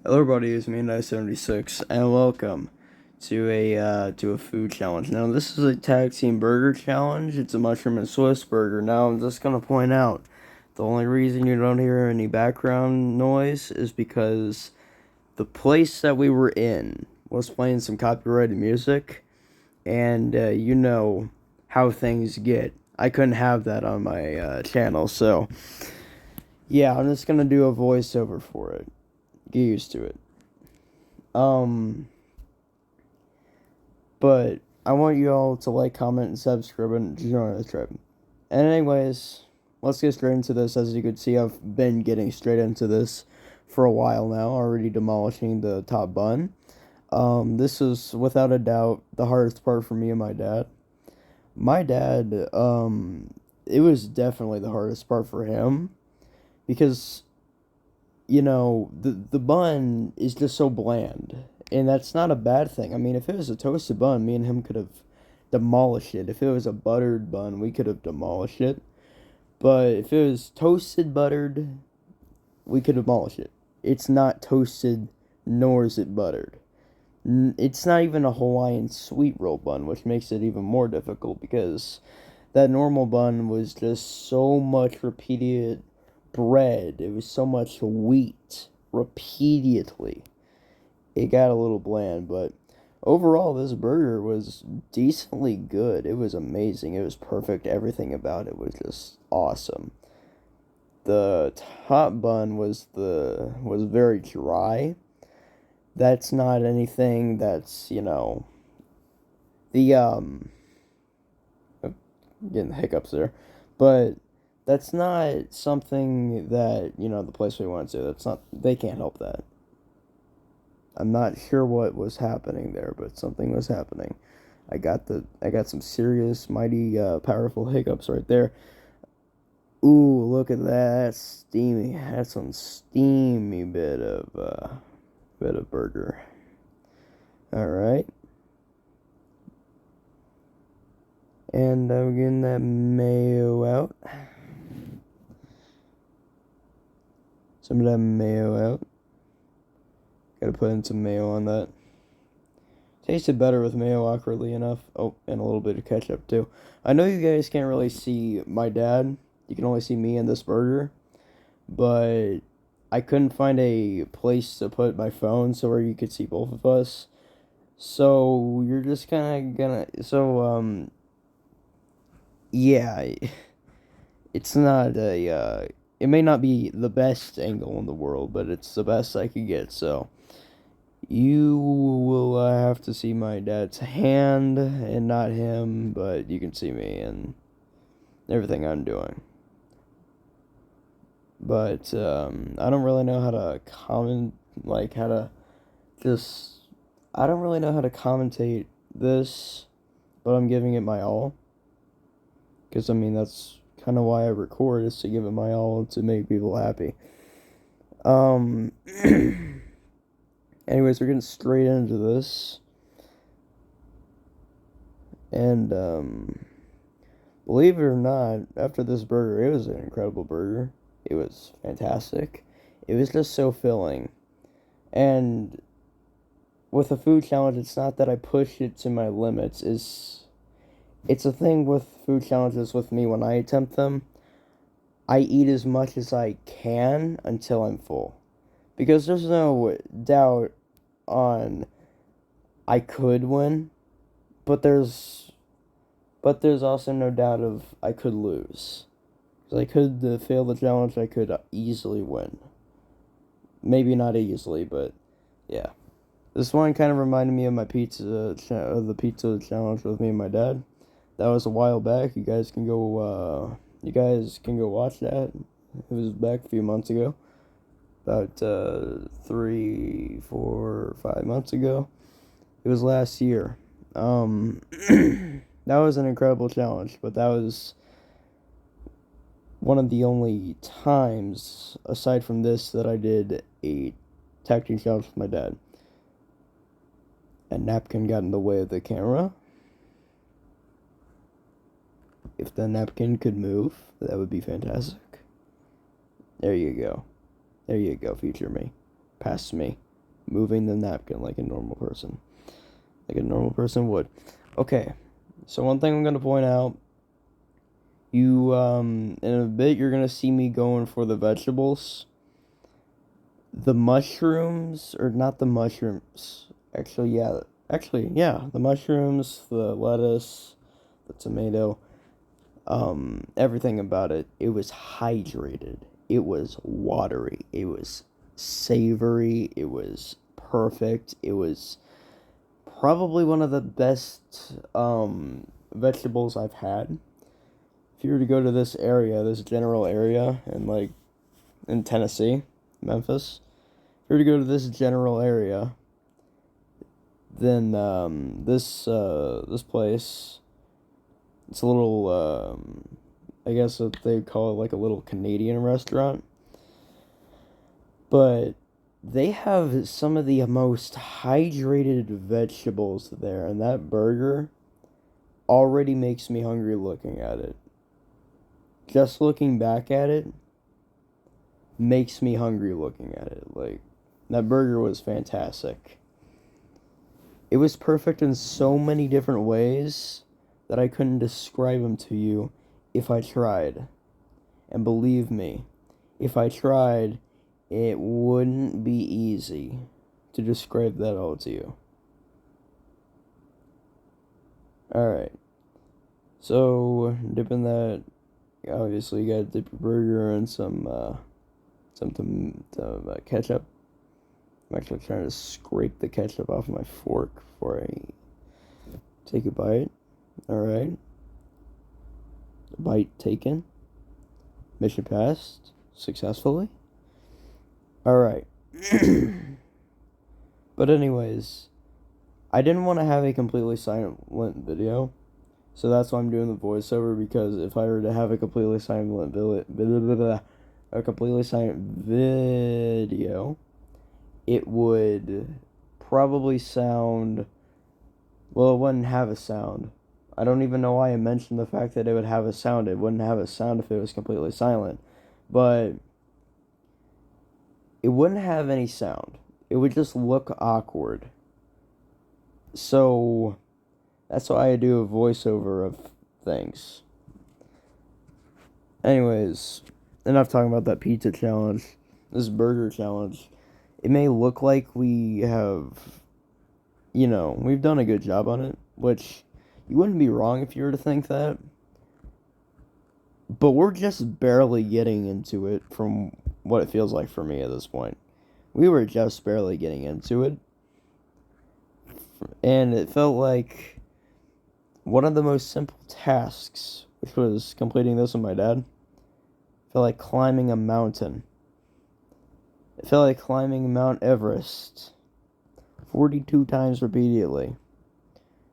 Hello, everybody. It's me, Nice76, and welcome to a food challenge. Now, this is a tag team burger challenge. It's a mushroom and Swiss burger. Now, I'm just gonna point out the only reason you don't hear any background noise is because the place that we were in was playing some copyrighted music, and you know how things get. I couldn't have that on my channel, so yeah, I'm just gonna do a voiceover for it. Get used to it. Um, but I want you all to like, comment, and subscribe and join the trip. And anyways, let's get straight into this. As you can see, I've been getting straight into this for a while now, already demolishing the top bun. This is without a doubt the hardest part for me and my dad. My dad, it was definitely the hardest part for him because the bun is just so bland, and that's not a bad thing. I mean, if it was a toasted bun, me and him could have demolished it. If it was a buttered bun, we could have demolished it. But if it was toasted buttered, we could demolish it. It's not toasted, nor is it buttered. It's not even a Hawaiian sweet roll bun, which makes it even more difficult because that normal bun was just so much repeated bread. It was so much wheat repeatedly. It got a little bland, but overall, this burger was decently good. It was amazing. It was perfect. Everything about it was just awesome. The top bun was very dry. That's not anything that's, the oh, getting the hiccups there. But that's not something that, the place we went to. That's not, they can't help that. I'm not sure what was happening there, but something was happening. I got some serious, mighty, powerful hiccups right there. Ooh, look at that! That's steamy. That's some steamy bit of burger. All right, and I'm getting that mayo out. Some of that mayo out. Gotta put in some mayo on that. Tasted better with mayo, awkwardly enough. Oh, and a little bit of ketchup too. I know you guys can't really see my dad. You can only see me in this burger. But I couldn't find a place to put my phone so where you could see both of us. So you're just kind of gonna. Yeah. It's not a. It may not be the best angle in the world, but it's the best I could get. So you will have to see my dad's hand and not him, but you can see me and everything I'm doing. But I don't really know how to comment, like how to just. I don't really know how to commentate this, but I'm giving it my all. Because I mean that's kind of why I record, is to give it my all to make people happy. Um. Anyways, we're getting straight into this, and believe it or not, after this burger, it was an incredible burger. It was fantastic. It was just so filling, and with a food challenge, it's not that I push it to my limits. It's a thing with food challenges with me when I attempt them. I eat as much as I can until I'm full, because there's no doubt on I could win, but there's also no doubt of I could lose. Because I could fail the challenge. I could easily win. Maybe not easily, but yeah. This one kind of reminded me of the pizza challenge with me and my dad. That was a while back. You guys can go watch that. It was back a few months ago, about 3, 4, 5 months ago. It was last year. That was an incredible challenge, but that was one of the only times, aside from this, that I did a tag team challenge with my dad. A napkin got in the way of the camera. If the napkin could move, that would be fantastic. There you go. There you go, future me. Past me. moving the napkin like a normal person. Like a normal person would. Okay, so one thing I'm going to point out, in a bit, you're going to see me going for the vegetables. The mushrooms, or not the mushrooms, the mushrooms, the lettuce, the tomato, everything about it, it was hydrated, it was watery, it was savory, it was perfect, it was probably one of the best, vegetables I've had. If you were to go to this area, this general area, in Tennessee, Memphis, if you were to go to this general area, then, this place, it's a little, I guess what they call it, like a little Canadian restaurant. But they have some of the most hydrated vegetables there, and that burger already makes me hungry looking at it. Just looking back at it makes me hungry looking at it. Like, that burger was fantastic. It was perfect in so many different ways that I couldn't describe them to you if I tried. And believe me, if I tried, it wouldn't be easy to describe that all to you. Alright. So, dipping that, obviously you gotta dip your burger in some ketchup. I'm actually trying to scrape the ketchup off my fork before I take a bite. Alright. Bite taken. Mission passed successfully. Alright. But anyways, I didn't want to have a completely silent video, so that's why I'm doing the voiceover, because if I were to have a completely silent video, it would probably sound, well, it wouldn't have a sound. I don't even know why I mentioned the fact that it would have a sound. It wouldn't have a sound if it was completely silent. But it wouldn't have any sound. It would just look awkward. So that's why I do a voiceover of things. Anyways, enough talking about that pizza challenge. This burger challenge. It may look like we have, we've done a good job on it, which you wouldn't be wrong if you were to think that. But we're just barely getting into it from what it feels like for me at this point. We were just barely getting into it. And it felt like one of the most simple tasks, which was completing this with my dad, felt like climbing a mountain. It felt like climbing Mount Everest 42 times repeatedly.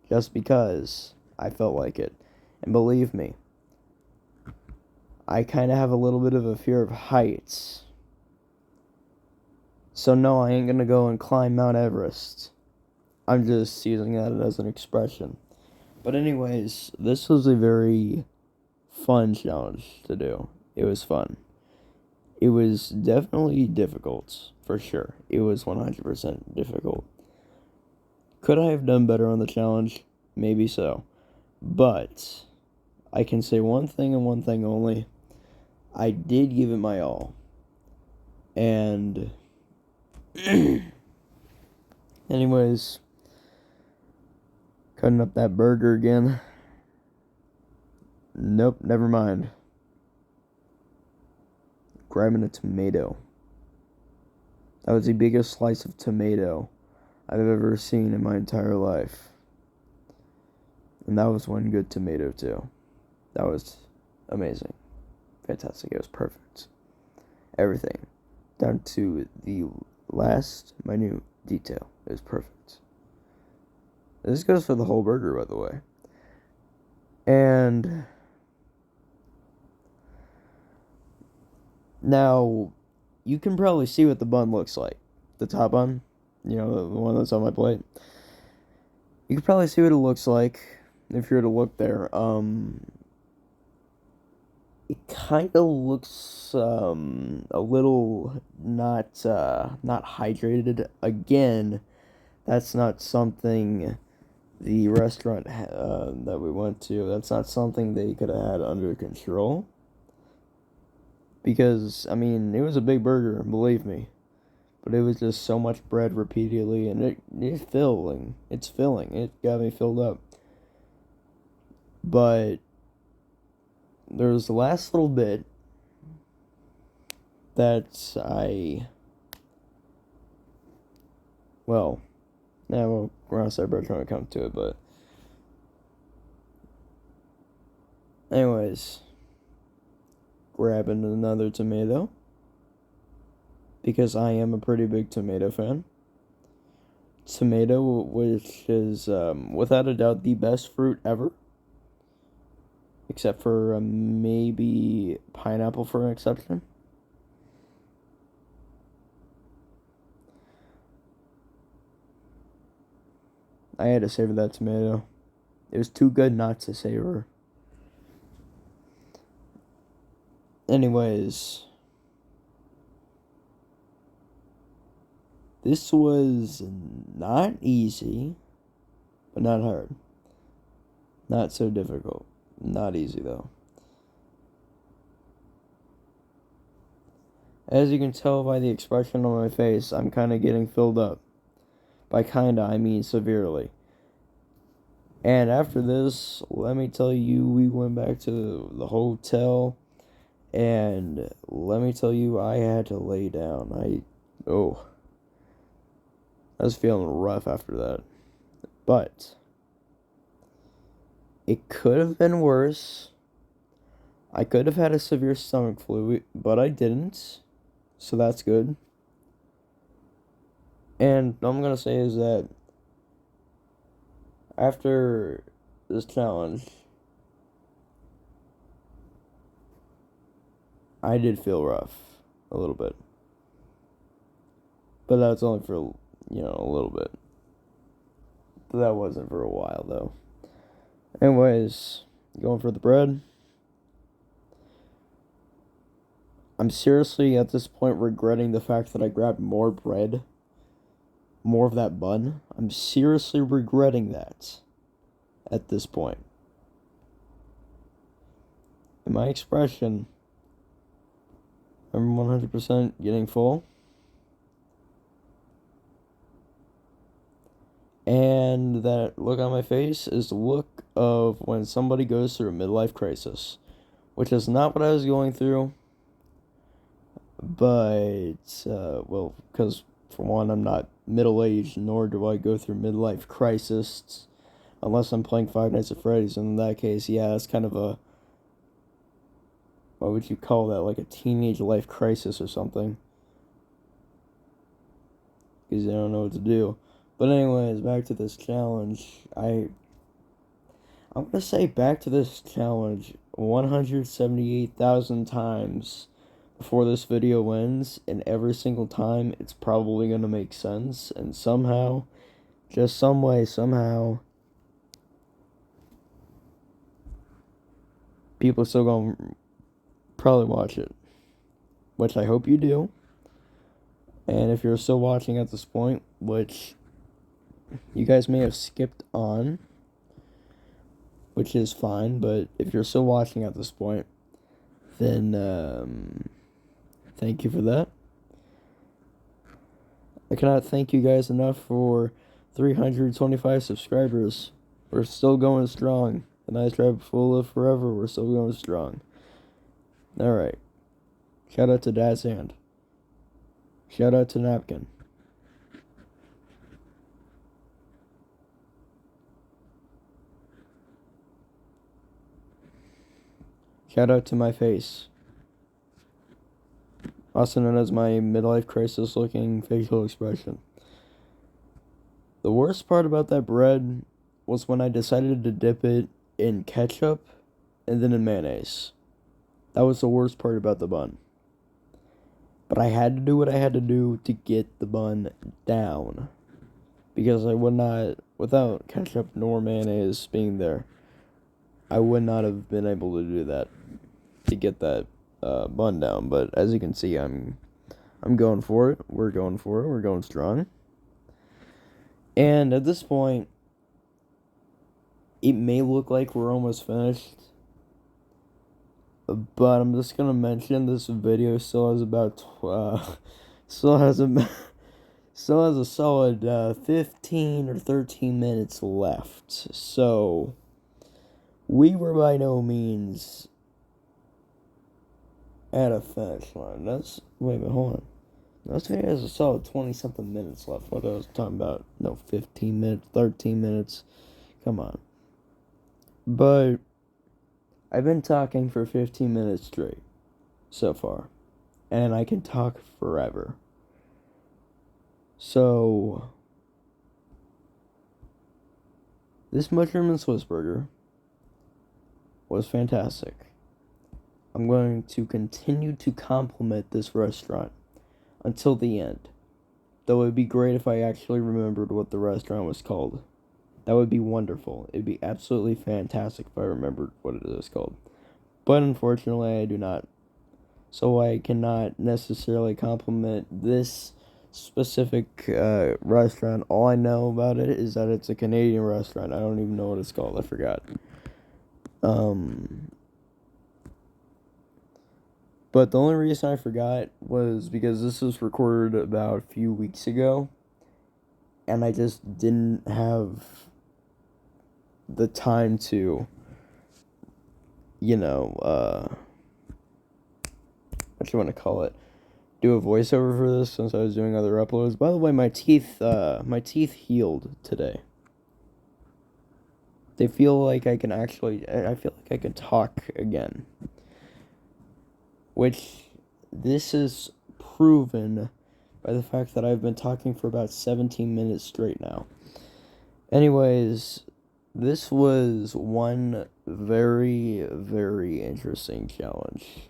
Just because I felt like it. And believe me, I kind of have a little bit of a fear of heights. So no, I ain't gonna go and climb Mount Everest. I'm just using that as an expression. But anyways, this was a very fun challenge to do. It was fun. It was definitely difficult, for sure. It was 100% difficult. Could I have done better on the challenge? Maybe so. But I can say one thing and one thing only. I did give it my all. And anyways, cutting up that burger again. Nope, never mind. Grabbing a tomato. That was the biggest slice of tomato I've ever seen in my entire life. And that was one good tomato too. That was amazing. Fantastic. It was perfect. Everything. Down to the last minute detail. It was perfect. This goes for the whole burger, by the way. And now, you can probably see what the bun looks like. The top bun, the one that's on my plate. You can probably see what it looks like if you were to look there. it kind of looks a little not hydrated. Again, that's not something the restaurant that we went to. That's not something they could have had under control. Because I mean, it was a big burger, believe me, but it was just so much bread repeatedly, and it's filling. It's filling. It got me filled up. But there was the last little bit that well, yeah, well, we're on Cyber trying to come to it, but anyways, grabbing another tomato because I am a pretty big tomato fan. Tomato, which is without a doubt the best fruit ever, except for maybe pineapple for an exception. I had to savor that tomato. It was too good not to savor. Anyways, this was not easy, but not hard. Not so difficult. Not easy, though. As you can tell by the expression on my face, I'm kind of getting filled up. By kinda, I mean severely. And after this, let me tell you, we went back to the hotel, and let me tell you, I had to lay down. I was feeling rough after that. But it could have been worse. I could have had a severe stomach flu, but I didn't. So that's good. And all I'm going to say is that after this challenge, I did feel rough a little bit. But that's only for, a little bit. But that wasn't for a while, though. Anyways, going for the bread. I'm seriously, at this point, regretting the fact that I grabbed more bread. More of that bun. I'm seriously regretting that at this point. In my expression, I'm 100% getting full. And that look on my face is the look of when somebody goes through a midlife crisis, which is not what I was going through. But, because for one, I'm not middle-aged, nor do I go through midlife crisis, unless I'm playing Five Nights at Freddy's, and in that case, yeah, that's kind of what would you call that, like a teenage life crisis or something, because I don't know what to do. But anyways, back to this challenge, I'm going to say back to this challenge 178,000 times before this video ends, and every single time it's probably going to make sense, and somehow, just some way, somehow, people are still going to probably watch it, which I hope you do. And if you're still watching at this point, which you guys may have skipped on, which is fine, but if you're still watching at this point, then thank you for that. I cannot thank you guys enough for 325 subscribers. We're still going strong. The Nice Rabbit Full Live Forever, we're still going strong. Alright. Shout out to Dad's Hand. Shout out to Napkin. Shout out to my face. Also known as my midlife crisis looking facial expression. The worst part about that bread was when I decided to dip it in ketchup and then in mayonnaise. That was the worst part about the bun. But I had to do what I had to do to get the bun down. Because I would not, without ketchup nor mayonnaise being there, I would not have been able to do that. to get that bun down. But as you can see, I'm going for it. We're going for it. We're going strong. And at this point, it may look like we're almost finished, but I'm just gonna mention this video still has about still has a still has a solid 15 or 13 minutes left. So we were by no means at a finish line. That's wait a minute, hold on. This video has a solid 20 something minutes left. What I was talking about? No, 15 minutes, 13 minutes. Come on. But I've been talking for 15 minutes straight so far, and I can talk forever. So, this mushroom and Swiss burger was fantastic. I'm going to continue to compliment this restaurant until the end. Though it would be great if I actually remembered what the restaurant was called. That would be wonderful. It'd be absolutely fantastic if I remembered what it is called. But unfortunately, I do not. So I cannot necessarily compliment this specific restaurant. All I know about it is that it's a Canadian restaurant. I don't even know what it's called. I forgot. But the only reason I forgot was because this was recorded about a few weeks ago, and I just didn't have the time to, what you want to call it, do a voiceover for this since I was doing other uploads. By the way, my teeth healed today. They feel like I feel like I can talk again. Which, this is proven by the fact that I've been talking for about 17 minutes straight now. Anyways, this was one very, very interesting challenge.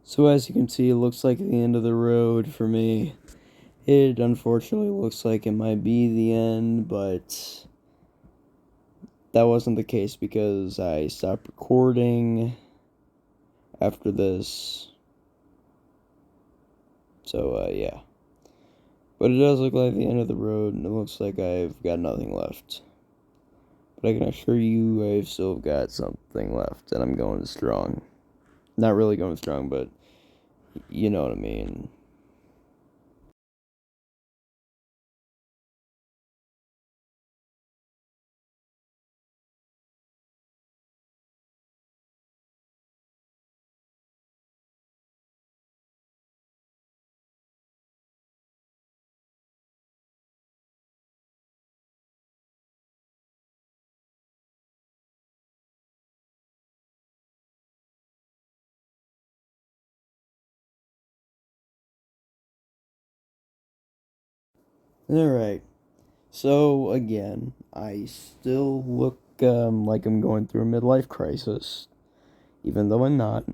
So as you can see, it looks like the end of the road for me. It unfortunately looks like it might be the end, but that wasn't the case because I stopped recording after this. So, yeah. But it does look like the end of the road, and it looks like I've got nothing left. But I can assure you I've still got something left, and I'm going strong. Not really going strong, but you know what I mean. Alright, so again, I still look like I'm going through a midlife crisis, even though I'm not.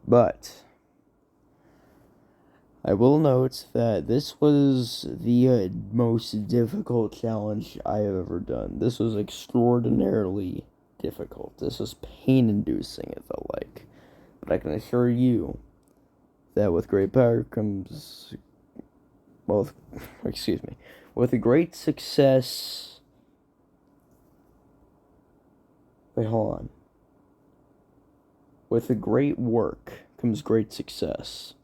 But I will note that this was the most difficult challenge I have ever done. This was extraordinarily difficult. This was pain-inducing, it felt like. But I can assure you that with great power comes, well, excuse me, with a great success. Wait, hold on. With a great work comes great success.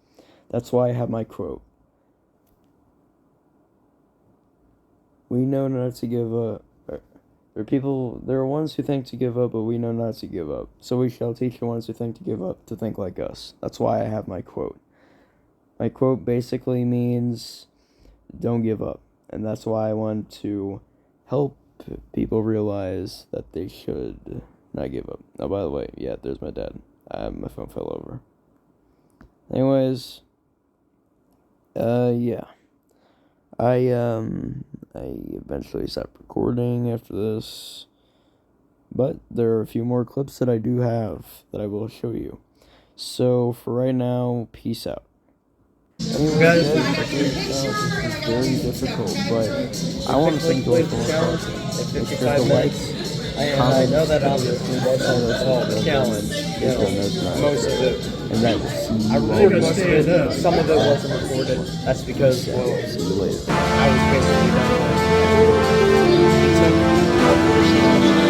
That's why I have my quote. We know not to give up. There are ones who think to give up, but we know not to give up. So we shall teach the ones who think to give up to think like us. That's why I have my quote. My quote basically means don't give up. And that's why I want to help people realize that they should not give up. Oh, by the way, yeah, there's my dad. My phone fell over. Anyways, yeah. I eventually stopped recording after this, but there are a few more clips that I do have that I will show you. So for right now, peace out. Anyways, guys, this is very difficult, but I want to thank you all for watching. If you're likes, I know that obviously wasn't the challenge, most of it. And that will see you I recorded most of it, some of it wasn't recorded. That's because, well, See you later. I was basically done with it.